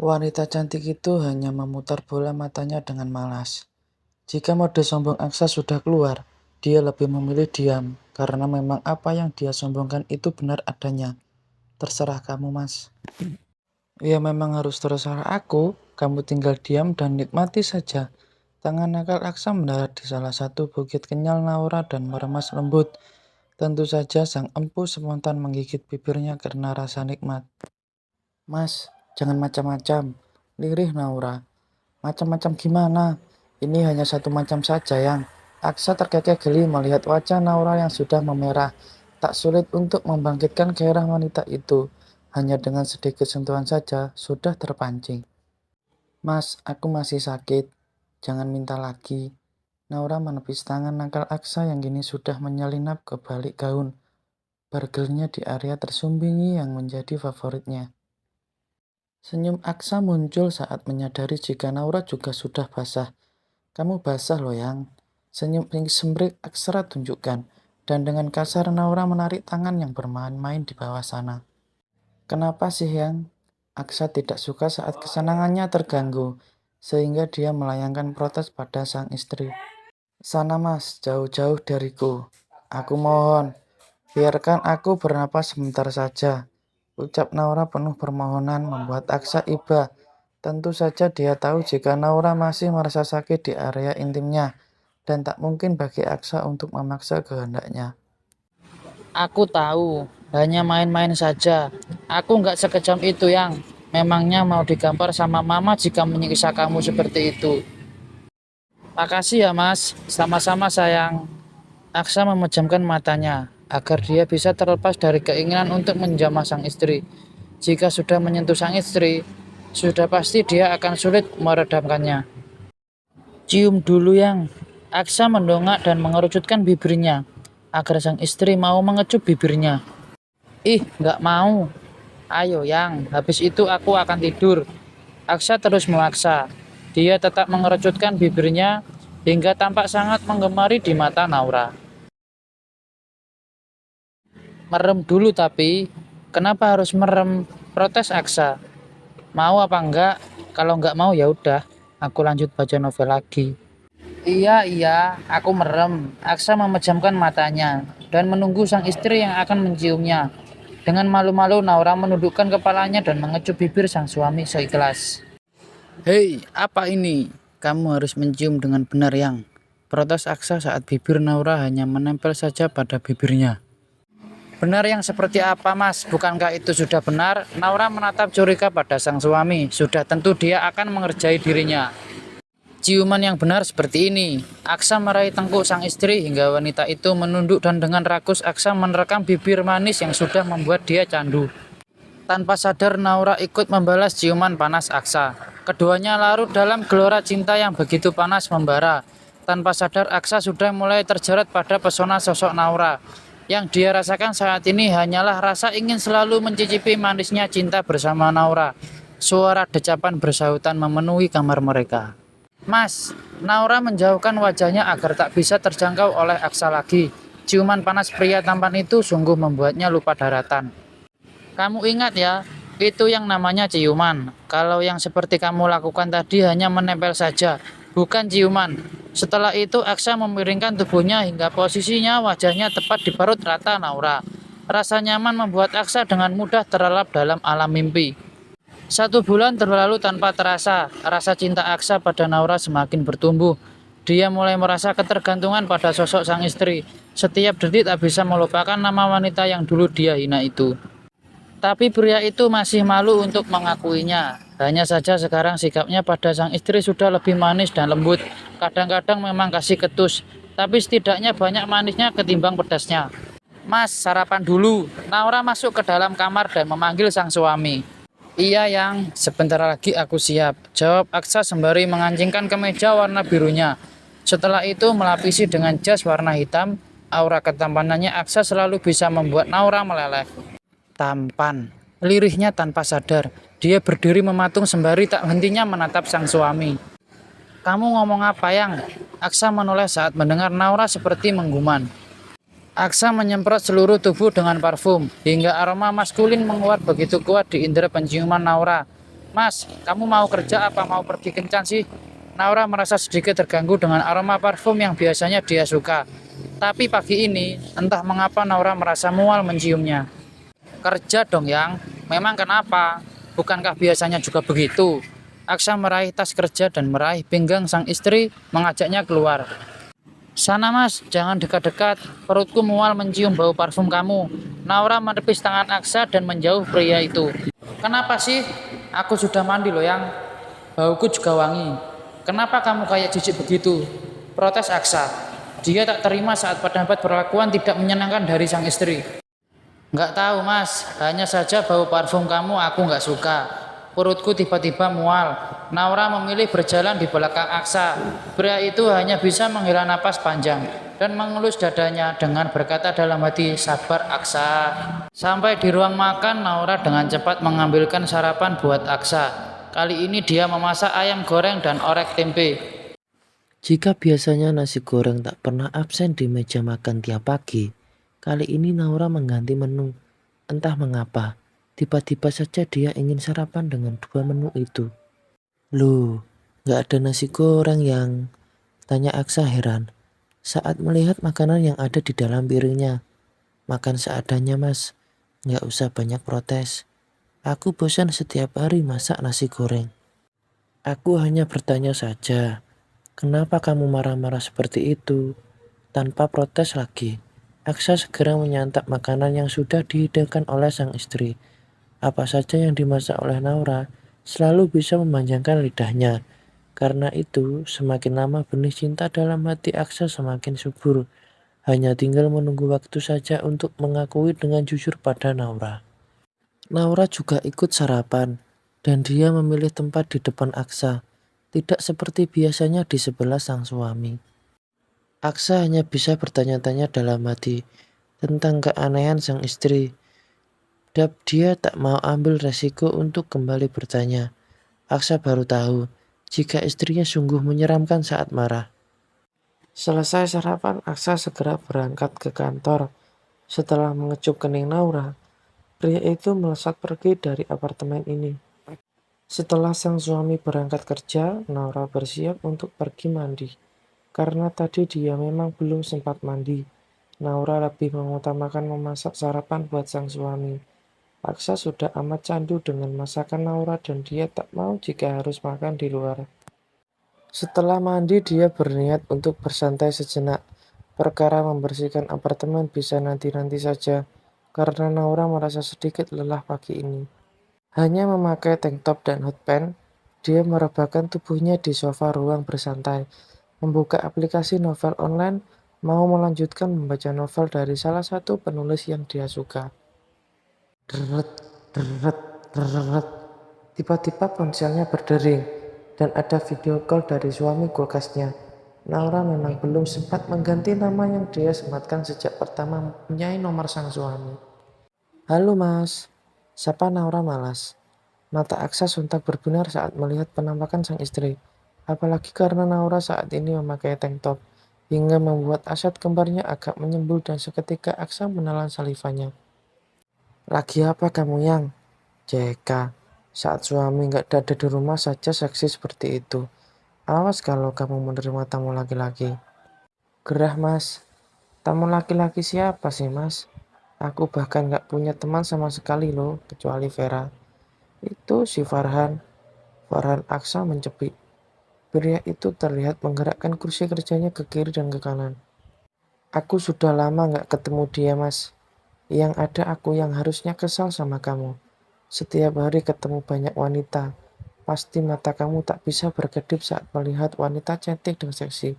Wanita cantik itu hanya memutar bola matanya dengan malas. Jika mode sombong Aksa sudah keluar, dia lebih memilih diam, karena memang apa yang dia sombongkan itu benar adanya. Terserah kamu, Mas. Ya memang harus terserah aku, kamu tinggal diam dan nikmati saja. Tangan nakal Aksa mendarat di salah satu bukit kenyal Naura dan meremas lembut. Tentu saja sang empu spontan menggigit bibirnya karena rasa nikmat. Mas, jangan macam-macam. Lirih Naura. Macam-macam gimana? Ini hanya satu macam saja yang. Aksa terkekeh geli melihat wajah Naura yang sudah memerah. Tak sulit untuk membangkitkan gairah wanita itu. Hanya dengan sedikit sentuhan saja sudah terpancing. Mas, aku masih sakit. Jangan minta lagi. Naura menepis tangan nakal Aksa yang kini sudah menyelinap ke balik gaun. Bargelnya di area tersumbingi yang menjadi favoritnya. Senyum Aksa muncul saat menyadari jika Naura juga sudah basah. Kamu basah loh yang. Senyum sembrik Aksara tunjukkan. Dan dengan kasar Naura menarik tangan yang bermain-main di bawah sana. Kenapa sih yang? Aksa tidak suka saat kesenangannya terganggu. Sehingga dia melayangkan protes pada sang istri. Sana mas, jauh-jauh dariku. Aku mohon, biarkan aku bernapas sebentar saja. Ucap Naura penuh permohonan membuat Aksa iba. Tentu saja dia tahu jika Naura masih merasa sakit di area intimnya. Dan tak mungkin bagi Aksa untuk memaksa kehendaknya. Aku tahu, hanya main-main saja. Aku nggak sekejam itu yang. Memangnya mau digampar sama mama jika menyiksa kamu seperti itu. Makasih ya mas, sama-sama sayang. Aksa memejamkan matanya, agar dia bisa terlepas dari keinginan untuk menjamah sang istri. Jika sudah menyentuh sang istri, sudah pasti dia akan sulit meredamkannya. Cium dulu yang. Aksa mendongak dan mengerucutkan bibirnya, agar sang istri mau mengecup bibirnya. Ih, nggak mau. Ayo yang, habis itu aku akan tidur. Aksa terus memaksa. Dia tetap mengerucutkan bibirnya hingga tampak sangat menggemari di mata Naura. Merem dulu tapi, kenapa harus merem? Protes Aksa. Mau apa enggak? Kalau enggak mau ya udah, aku lanjut baca novel lagi. Iya, aku merem. Aksa memejamkan matanya dan menunggu sang istri yang akan menciumnya. Dengan malu-malu Naura menundukkan kepalanya dan mengecup bibir sang suami seikhlas. Hei, apa ini? Kamu harus mencium dengan benar yang. Protes Aksa saat bibir Naura hanya menempel saja pada bibirnya. Benar yang seperti apa mas? Bukankah itu sudah benar? Naura menatap curiga pada sang suami. Sudah tentu dia akan mengerjai dirinya. Ciuman yang benar seperti ini. Aksa meraih tengkuk sang istri hingga wanita itu menunduk dan dengan rakus Aksa menerkam bibir manis yang sudah membuat dia candu. Tanpa sadar Naura ikut membalas ciuman panas Aksa. Keduanya larut dalam gelora cinta yang begitu panas membara. Tanpa sadar Aksa sudah mulai terjerat pada pesona sosok Naura. Yang dia rasakan saat ini hanyalah rasa ingin selalu mencicipi manisnya cinta bersama Naura. Suara decapan bersahutan memenuhi kamar mereka. Mas, Naura menjauhkan wajahnya agar tak bisa terjangkau oleh Aksa lagi. Ciuman panas pria tampan itu sungguh membuatnya lupa daratan. Kamu ingat ya, itu yang namanya ciuman. Kalau yang seperti kamu lakukan tadi hanya menempel saja, bukan ciuman. Setelah itu Aksa memiringkan tubuhnya hingga posisinya wajahnya tepat di perut rata Naura. Rasa nyaman membuat Aksa dengan mudah terlelap dalam alam mimpi. 1 bulan berlalu tanpa terasa, rasa cinta Aksa pada Naura semakin bertumbuh. Dia mulai merasa ketergantungan pada sosok sang istri. Setiap detik tak bisa melupakan nama wanita yang dulu dia hina itu. Tapi pria itu masih malu untuk mengakuinya. Hanya saja sekarang sikapnya pada sang istri sudah lebih manis dan lembut. Kadang-kadang memang kasih ketus, tapi setidaknya banyak manisnya ketimbang pedasnya. Mas, sarapan dulu. Naura masuk ke dalam kamar dan memanggil sang suami. Iya yang, sebentar lagi aku siap. Jawab Aksa sembari mengancingkan kemeja warna birunya. Setelah itu melapisi dengan jas warna hitam, aura ketampanannya Aksa selalu bisa membuat Naura meleleh. Tampan, lirihnya tanpa sadar. Dia berdiri mematung sembari tak hentinya menatap sang suami. Kamu ngomong apa yang? Aksa menoleh saat mendengar Naura seperti mengguman. Aksa menyemprot seluruh tubuh dengan parfum, hingga aroma maskulin menguat begitu kuat di indera penciuman Naura. Mas, kamu mau kerja apa mau pergi kencan sih? Naura merasa sedikit terganggu dengan aroma parfum yang biasanya dia suka. Tapi pagi ini, entah mengapa Naura merasa mual menciumnya. Kerja dong yang, memang kenapa? Bukankah biasanya juga begitu? Aksa meraih tas kerja dan meraih pinggang sang istri, mengajaknya keluar. Sana mas, jangan dekat-dekat, perutku mual mencium bau parfum kamu. Naura menepis tangan Aksa dan menjauh pria itu. Kenapa sih? Aku sudah mandi loh yang, bauku juga wangi. Kenapa kamu kayak jijik begitu? Protes Aksa. Dia tak terima saat mendapat perlakuan tidak menyenangkan dari sang istri. Nggak tahu mas, hanya saja bau parfum kamu aku nggak suka. Perutku tiba-tiba mual. Naura memilih berjalan di belakang Aksa. Pria itu hanya bisa menghela napas panjang dan mengelus dadanya dengan berkata dalam hati, sabar Aksa. Sampai di ruang makan, Naura dengan cepat mengambilkan sarapan buat Aksa. Kali ini dia memasak ayam goreng dan orek tempe. Jika biasanya nasi goreng tak pernah absen di meja makan tiap pagi, kali ini Naura mengganti menu. Entah mengapa, tiba-tiba saja dia ingin sarapan dengan dua menu itu. Loh, gak ada nasi goreng yang? Tanya Aksa heran saat melihat makanan yang ada di dalam piringnya. Makan seadanya mas, gak usah banyak protes. Aku bosan setiap hari masak nasi goreng. Aku hanya bertanya saja. Kenapa kamu marah-marah seperti itu? Tanpa protes lagi, Aksa segera menyantap makanan yang sudah dihidangkan oleh sang istri. Apa saja yang dimasak oleh Naura selalu bisa memanjangkan lidahnya. Karena itu, semakin lama benih cinta dalam hati Aksa semakin subur. Hanya tinggal menunggu waktu saja untuk mengakui dengan jujur pada Naura. Naura juga ikut sarapan, dan dia memilih tempat di depan Aksa. Tidak seperti biasanya di sebelah sang suami. Aksa hanya bisa bertanya-tanya dalam hati tentang keanehan sang istri. Dia tak mau ambil resiko untuk kembali bertanya. Aksa baru tahu jika istrinya sungguh menyeramkan saat marah. Selesai sarapan, Aksa segera berangkat ke kantor. Setelah mengecup kening Naura, pria itu melesat pergi dari apartemen ini. Setelah sang suami berangkat kerja, Naura bersiap untuk pergi mandi. Karena tadi dia memang belum sempat mandi, Naura lebih mengutamakan memasak sarapan buat sang suami. Aksa sudah amat candu dengan masakan Naura dan dia tak mau jika harus makan di luar. Setelah mandi, dia berniat untuk bersantai sejenak. Perkara membersihkan apartemen bisa nanti-nanti saja, karena Naura merasa sedikit lelah pagi ini. Hanya memakai tank top dan hot pants, dia merebahkan tubuhnya di sofa ruang bersantai, membuka aplikasi novel online, mau melanjutkan membaca novel dari salah satu penulis yang dia suka. Deret, deret, deret. Tiba-tiba ponselnya berdering, dan ada video call dari suami kulkasnya. Naura memang belum sempat mengganti nama yang dia sematkan sejak pertama mempunyai nomor sang suami. Halo mas, sapa Naura malas. Mata Aksa sontak berbinar saat melihat penampakan sang istri. Apalagi karena Naura saat ini memakai tank top, hingga membuat aset kembarnya agak menyembul dan seketika Aksa menelan salivanya. Lagi apa kamu yang? JK, saat suami nggak ada di rumah saja seksi seperti itu. Awas kalau kamu menerima tamu laki-laki. Gerah mas, tamu laki-laki siapa sih mas? Aku bahkan nggak punya teman sama sekali loh, kecuali Vera. Itu si Farhan. Farhan Aksa mencepit. Pria itu terlihat menggerakkan kursi kerjanya ke kiri dan ke kanan. Aku sudah lama nggak ketemu dia mas. Yang ada aku yang harusnya kesal sama kamu. Setiap hari ketemu banyak wanita. Pasti mata kamu tak bisa berkedip saat melihat wanita cantik dan seksi.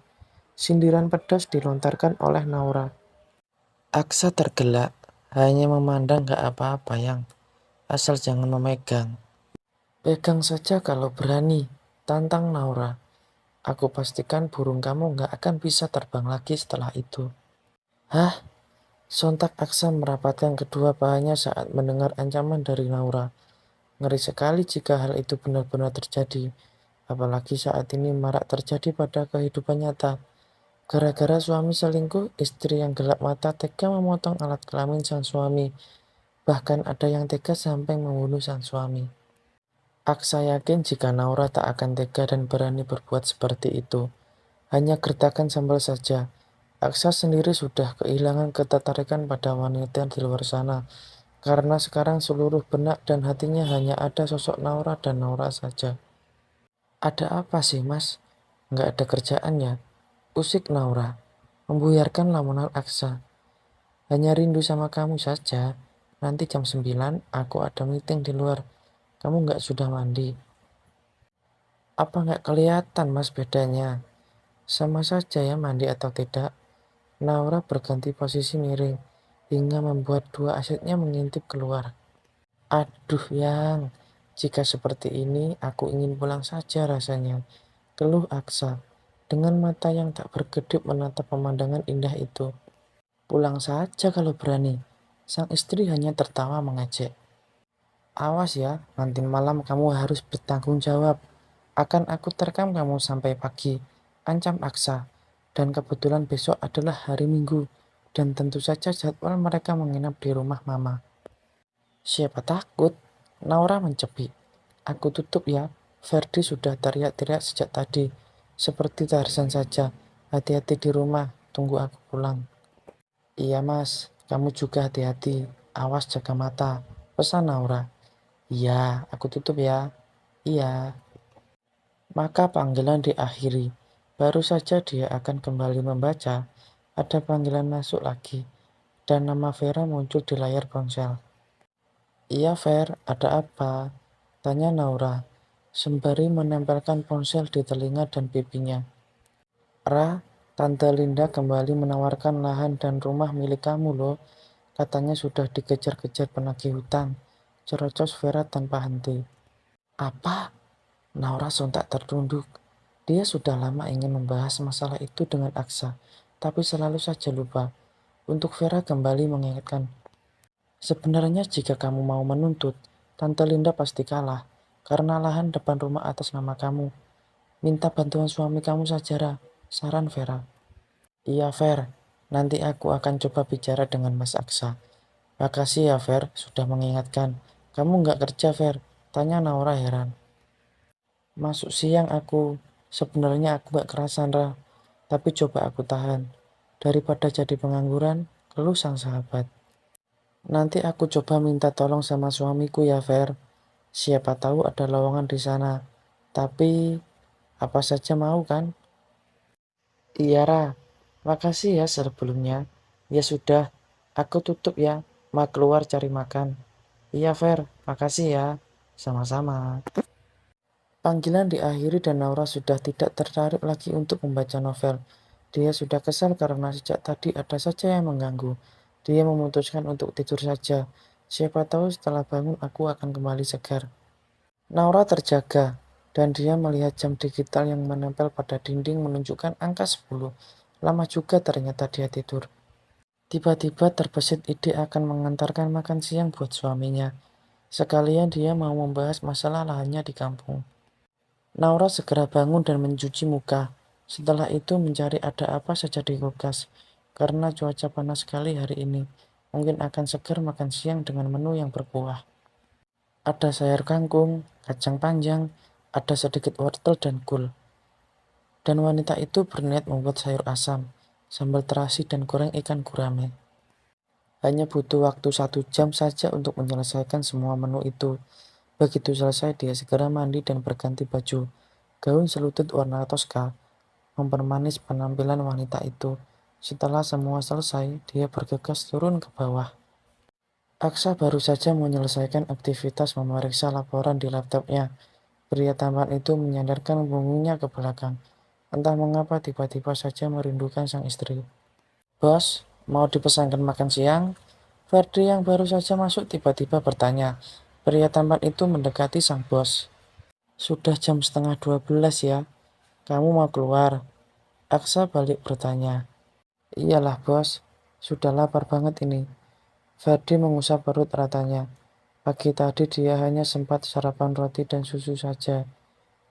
Sindiran pedas dilontarkan oleh Naura. Aksa tergelak, hanya memandang gak apa-apa yang. Asal jangan memegang. Pegang saja kalau berani, tantang Naura. Aku pastikan burung kamu gak akan bisa terbang lagi setelah itu. Hah? Sontak Aksa merapatkan kedua pahanya saat mendengar ancaman dari Naura. Ngeri sekali jika hal itu benar-benar terjadi. Apalagi saat ini marak terjadi pada kehidupan nyata. Gara-gara suami selingkuh, istri yang gelap mata tega memotong alat kelamin sang suami. Bahkan ada yang tega sampai membunuh sang suami. Aksa yakin jika Naura tak akan tega dan berani berbuat seperti itu. Hanya gertakan sambal saja. Aksa sendiri sudah kehilangan ketertarikan pada wanita di luar sana. Karena sekarang seluruh benak dan hatinya hanya ada sosok Naura dan Naura saja. Ada apa sih mas? Nggak ada kerjaan ya? Usik Naura. Membuyarkan lamunan Aksa. Hanya rindu sama kamu saja. Nanti jam 9 aku ada meeting di luar. Kamu nggak sudah mandi? Apa nggak kelihatan mas bedanya? Sama saja ya mandi atau tidak. Naura berganti posisi miring hingga membuat dua asetnya mengintip keluar. Aduh yang, jika seperti ini aku ingin pulang saja rasanya. Keluh Aksa dengan mata yang tak berkedip menatap pemandangan indah itu. Pulang saja kalau berani. Sang istri hanya tertawa mengejek. Awas ya, nanti malam kamu harus bertanggung jawab. Akan aku terkam kamu sampai pagi. Ancam Aksa. Dan kebetulan besok adalah hari Minggu. Dan tentu saja jadwal mereka menginap di rumah Mama. Siapa takut? Naura mencepik. Aku tutup ya. Ferdi sudah teriak-teriak sejak tadi. Seperti Tarzan saja. Hati-hati di rumah. Tunggu aku pulang. Iya mas, kamu juga hati-hati. Awas jaga mata. Pesan Naura. Iya, aku tutup ya. Iya. Maka panggilan diakhiri. Baru saja dia akan kembali membaca, ada panggilan masuk lagi, dan nama Vera muncul di layar ponsel. Iya Ver, ada apa? Tanya Naura, sembari menempelkan ponsel di telinga dan pipinya. Ra, Tante Linda kembali menawarkan lahan dan rumah milik kamu loh. Katanya sudah dikejar-kejar penagih hutang. Cerocos Vera tanpa henti. Apa? Naura sontak tertunduk. Dia sudah lama ingin membahas masalah itu dengan Aksa, tapi selalu saja lupa. Untuk Vera kembali mengingatkan, sebenarnya jika kamu mau menuntut, Tante Linda pasti kalah, karena lahan depan rumah atas nama kamu. Minta bantuan suami kamu saja, Ra. Saran Vera. Iya, Ver. Nanti aku akan coba bicara dengan Mas Aksa. Makasih ya, Ver, sudah mengingatkan. Kamu nggak kerja, Ver? Tanya Naura heran. Masuk siang aku. Sebenarnya aku gak kerasan, Ra. Tapi coba aku tahan. Daripada jadi pengangguran, keluh sang sahabat. Nanti aku coba minta tolong sama suamiku ya, Ver. Siapa tahu ada lowongan di sana. Tapi, apa saja mau kan? Iya, Ra. Makasih ya sebelumnya. Ya sudah, aku tutup ya. Ma keluar cari makan. Iya, Ver. Makasih ya. Sama-sama. Panggilan diakhiri dan Naura sudah tidak tertarik lagi untuk membaca novel. Dia sudah kesal karena sejak tadi ada saja yang mengganggu. Dia memutuskan untuk tidur saja. Siapa tahu setelah bangun aku akan kembali segar. Naura terjaga, dan dia melihat jam digital yang menempel pada dinding menunjukkan angka 10. Lama juga ternyata dia tidur. Tiba-tiba terbesit ide akan mengantarkan makan siang buat suaminya. Sekalian dia mau membahas masalah lahannya di kampung. Naura segera bangun dan mencuci muka. Setelah itu mencari ada apa saja di kulkas. Karena cuaca panas sekali hari ini. Mungkin akan segar makan siang dengan menu yang berkuah. Ada sayur kangkung, kacang panjang, ada sedikit wortel dan kul. Dan wanita itu berniat membuat sayur asam, sambal terasi dan goreng ikan gurame. Hanya butuh waktu 1 jam saja untuk menyelesaikan semua menu itu. Begitu selesai dia segera mandi dan berganti baju. Gaun selutut warna toska mempermanis penampilan wanita itu. Setelah semua selesai, dia bergegas turun ke bawah. Aksa baru saja menyelesaikan aktivitas memeriksa laporan di laptopnya. Pria tampan itu menyandarkan punggungnya ke belakang. Entah mengapa tiba-tiba saja merindukan sang istri. Bos, mau dipesankan makan siang? Ferdi yang baru saja masuk tiba-tiba bertanya. Pria tampan itu mendekati sang bos. Sudah jam setengah 12 ya. Kamu mau keluar? Aksa balik bertanya. Iyalah bos, sudah lapar banget ini. Ferdi mengusap perut ratanya. Pagi tadi dia hanya sempat sarapan roti dan susu saja.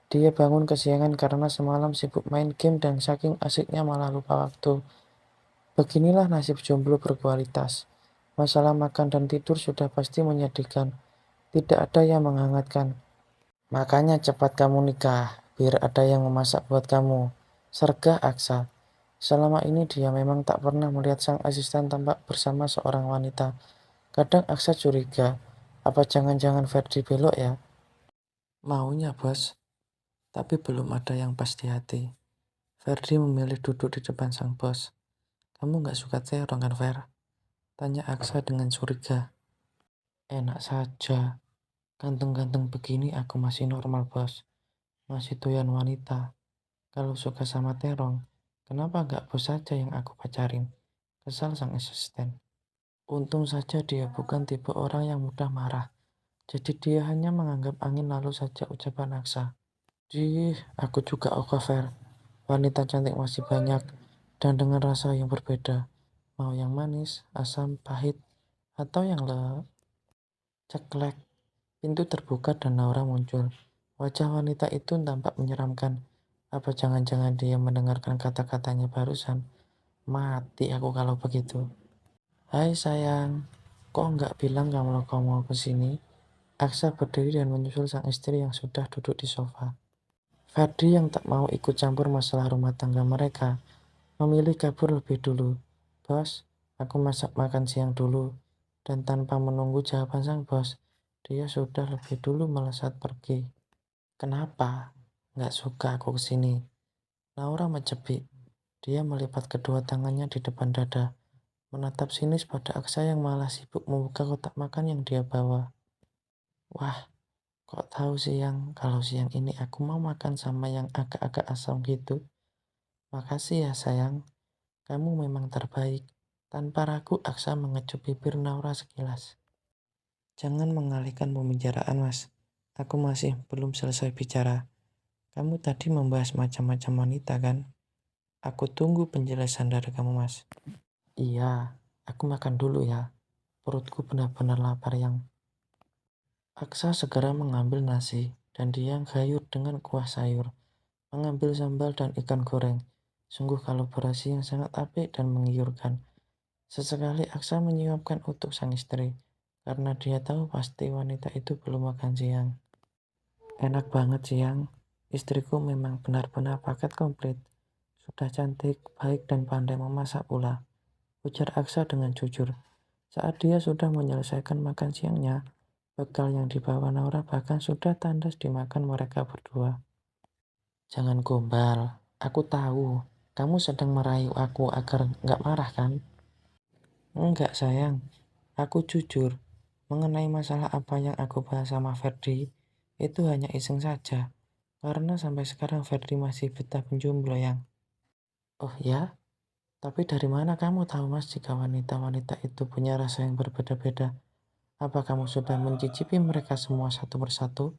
Dia bangun kesiangan karena semalam sibuk main game dan saking asiknya malah lupa waktu. Beginilah nasib jomblo berkualitas. Masalah makan dan tidur sudah pasti menyedihkan. Tidak ada yang menghangatkan. Makanya cepat kamu nikah, biar ada yang memasak buat kamu. Sergah Aksa. Selama ini dia memang tak pernah melihat sang asisten tampak bersama seorang wanita. Kadang Aksa curiga, apa jangan-jangan Ferdi belok ya? Maunya bos, tapi belum ada yang pas di hati. Ferdi memilih duduk di depan sang bos. Kamu nggak suka terong kan, Fer? Tanya Aksa dengan curiga. Enak saja, ganteng-ganteng begini aku masih normal bos. Masih doyan wanita. Kalau suka sama terong, kenapa nggak bos saja yang aku pacarin? Kesal sang asisten. Untung saja dia bukan tipe orang yang mudah marah. Jadi dia hanya menganggap angin lalu saja ucapan Aksa. Aku juga oke Fer. Wanita cantik masih banyak dan dengan rasa yang berbeda. Mau yang manis, asam, pahit, atau yang ceklek. Pintu terbuka dan Naura muncul. Wajah wanita itu tampak menyeramkan. Apa jangan-jangan dia mendengarkan kata-katanya barusan? Mati aku kalau begitu. Hai sayang, kok nggak bilang kamu mau ke sini? Aksa berdiri dan menyusul sang istri yang sudah duduk di sofa. Ferdi yang tak mau ikut campur masalah rumah tangga mereka, memilih kabur lebih dulu. Bos, aku masak makan siang dulu. Dan tanpa menunggu jawaban sang bos, dia sudah lebih dulu melesat pergi. Kenapa? Nggak suka aku kesini. Laura mencepik. Dia melipat kedua tangannya di depan dada, menatap sinis pada Aksa yang malah sibuk membuka kotak makan yang dia bawa. Wah, kok tahu siang kalau siang ini aku mau makan sama yang agak-agak asam gitu. Makasih ya sayang, kamu memang terbaik. Tanpa ragu Aksa mengecup bibir Naura sekilas. Jangan mengalihkan pembicaraan mas, aku masih belum selesai bicara. Kamu tadi membahas macam-macam wanita kan? Aku tunggu penjelasan dari kamu mas. Iya, aku makan dulu ya. Perutku benar-benar lapar yang. Aksa segera mengambil nasi dan dia gayur dengan kuah sayur. Mengambil sambal dan ikan goreng. Sungguh kolaborasi yang sangat apik dan menggiurkan. Sesekali Aksa menyuapkan untuk sang istri, karena dia tahu pasti wanita itu belum makan siang. Enak banget siang, istriku memang benar-benar paket komplit. Sudah cantik, baik dan pandai memasak pula, ujar Aksa dengan jujur. Saat dia sudah menyelesaikan makan siangnya, bekal yang dibawa Naura bahkan sudah tandas dimakan mereka berdua. Jangan gombal, aku tahu, kamu sedang merayu aku agar nggak marah kan? Enggak sayang, aku jujur. Mengenai masalah apa yang aku bahas sama Ferdi, itu hanya iseng saja. Karena sampai sekarang Ferdi masih betah menjomblo yang. Oh ya? Tapi dari mana kamu tahu mas jika wanita-wanita itu punya rasa yang berbeda-beda? Apa kamu sudah mencicipi mereka semua satu persatu?